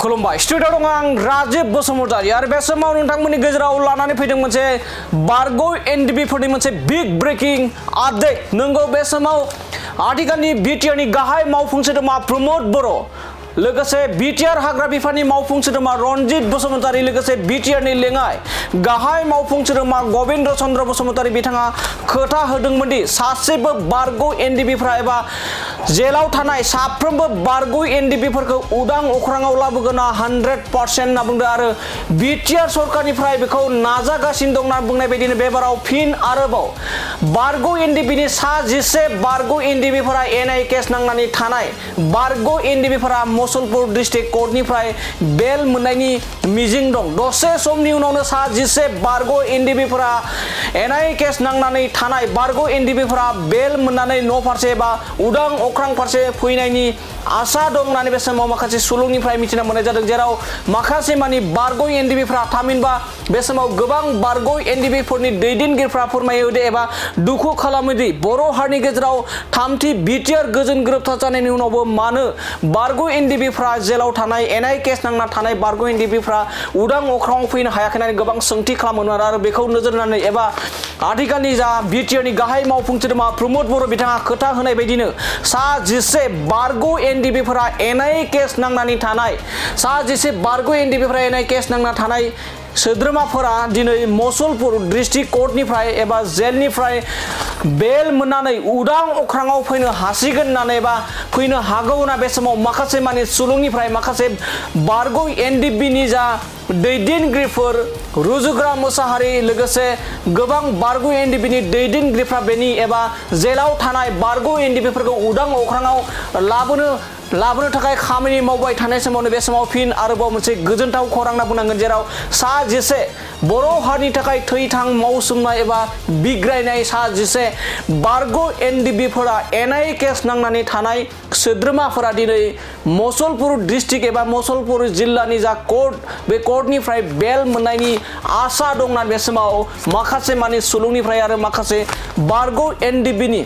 खुलुमबाय स्टुडियो दं आं राजीव बसुमतारी आरो बे समाव नोंथांमोननि गेजेराव लानानै फैदों मोनसे बारगौ एनडिबि फोरनि मोनसे बिग ब्रेकिं आपडेट। नंगौ बे समाव आथिखालनि बिटिआर नि गाहाय मावफुं सोद्रोमा प्रमद बर' लोगोसे बिटिआर हाग्रा बिफाननि मावफुं सोद्रोमा रनजित बसुमतारी लोगोसे बिटिआर नि लेङाइ गाहाय मावफुं सोद्रोमा गबिन्द चन्द्र बसुमतारी बिथाङा खोथा होदोंमोनदि सासेबो बारगौ एनडिबिफ्रा एबा जेलाव थानाय साफ्रोमबो बारगौ एनडिबिफोरखौ उदां अख्राङाव लाबोगोन 100% होनना बुंदों आरो बिटिआर सरकारनिफ्राय बेखौ नाजागासिनो दं होनना बुंनाय बायदिनो बेबाराव फिन आरोबाव बारगौ एनडिबिनि सा 11 बारगौ एनडिबिफोरा एनआइ केस नांनानै थानाय बारगौ एनडिबिफोरा मुसलपुर डिस्ट्रिक्ट कोर्टनिफ्राय बेल मोननायनि मिजिं दं। दसे समनि उनावनो सा 11 बारगौ एनडिबिफोरा एनआइ केस नांनानै थानाय बारगौ एनडिबिफोरा बेल मोननानै न' फारसे एबा उदां अख्रां फारसे फैनायनि आसा दं होननानै बे समाव माखासे सुलुंनिफ्राय मिथिना मोननाय जादों, जेराव माखासे मानि बारगौ एनडिबिफ्रा थामहिनबा बे समाव गोबां बारगौ एनडिबिफोरनि दैदेनगिरिफ्रा फोरमायोदि एबा दुखु खालामोदि बर' हारिनि गेजेराव थामथि बिटिआर गोजोन गोरोबथा जानायनि उनावबो मानो बारगौ एनडिबिफ्रा जेलाव थानाय एनआइ केस नांना थानाय बारगौ एनडिबिफ्रा उदां अख्राङाव फैनो हायाखै होननानै गोबां सोंथि खालामोमोन आरो बेखौ नोजोर होनानै एबा आथिखालनि जा बिटिआर नि गाहाय मावफुं सोद्रोमा प्रमद बर' बिथाङा खोथा होनाय बायदिनो सा 11 बारगौ एनडिबिफोरा एनआइ केस नांनानै थानाय सा 11 बारगौ एनडिबिफोरा एनआइ केस नांना थानाय सोद्रोमाफोरा दिनै मुसलपुर डिस्ट्रिक्ट कोर्टनिफ्राय एबा जेलनिफ्राय बेल मोननानै उदां अख्राङाव फैनो हासिगोन होननानै एबा फैनो हागौ होनना बे समाव माखासे माने सुलुंनिफ्राय माखासे बारगौ एनडिबिनि जा दैदेनगिरिफोर रुजुग्रा मोसाहारि लोगोसे गोबां बारगौ एनडिबिनि दैदेनगिरिफ्रा बेनि एबा जेलाव थानाय बारगौ एनडिबिफोरखौ उदां अख्राङाव लाबोनो थाखाय खामानि मावबाय थानाय समावनो बे समाव फिन आरोबाव मोनसे गोजोनथाव खौरां होनना बुंनांगोन, जेराव सा 11 बर' हारिनि थाखाय थैथां मावसोमनाय एबा बिग्रायनाय सा 11 बारगौ एनडिबिफोरा एनआइ केस नांनानै थानाय सोद्रोमाफोरा दिनै मुसलपुर डिस्ट्रिक्ट एबा मुसलपुर जिल्लानि जा कोर्ट बे कोर्टनिफ्राय बेल मोननायनि आसा दं होननानै बे समाव माखासे मानि सुलुंनिफ्राय आरो माखासे बारगौ एनडिबिनि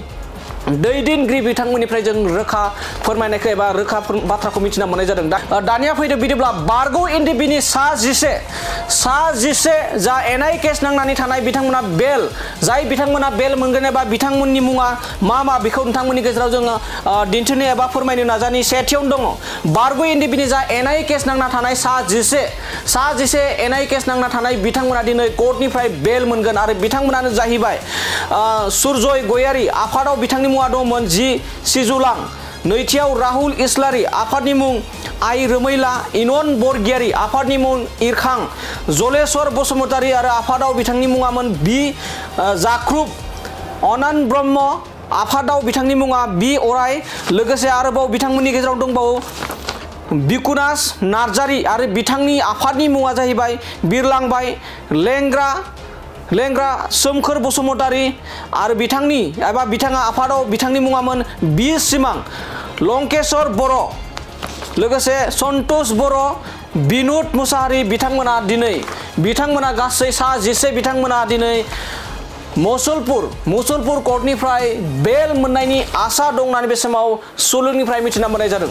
दैदेनगिरि बिथांमोननिफ्राय जों रोखा फोरमायनायखौ एबा रोखा बाथ्राखौ मिथिना मोननाय जादों। दानिया फैदो बिदिब्ला बारगौ एनडिबिनि सा 11 जा एनआइ केस नांनानै थानाय बिथांमोना बेल जाय बिथांमोना बेल मोनगोन एबा बिथांमोननि मुङा मा बेखौ नोंथांमोननि गेजेराव जोङो दिन्थिनो एबा फोरमायनो नाजानि। सेथियावनो दङ बारगौ एनडिबिनि जा एनआइ केस नांना थानाय सा 11 एनआइ केस नांना थानाय बिथांमोना दिनै कोर्टनिफ्राय बेल मोनगोन आरो बिथांमोनानो जाहैबाय सुरजय गयारी आफादाव बिथांनि मुङा दंमोन जी सिजुलां, नैथियाव राहुल इस्लारि आफादनि मुं आइ रोमैला, इनन बरगियारि आफादनि मुं इरखां, जलेश्वर बसुमतारी आरो आफादाव बिथांनि मुङामोन बि जाख्रुब, अनान ब्रह्म आफादाव बिथांनि मुङा बि अराय, लोगोसे आरोबाव बिथांमोननि गेजेराव दंबावो बिकुनास नार्जारी आरो बिथांनि आफादनि मुङा जाहैबाय बिरलांबाय लेंग्रा सोमखोर बसुमतारी आरो बिथांनि एबा बिथाङा आफादाव बिथांनि मुङामोन बि सिमां, लंकेश्वर बर' लोगोसे सन्तोष बर', बिनुद मुसाहारि बिथांमोना गासै सा 11 बिथांमोना दिनै मुसलपुर कोर्टनिफ्राय बेल मोननायनि आसा दं होननानै बे समाव सुलुंनिफ्राय मिथिना मोननाय जादों।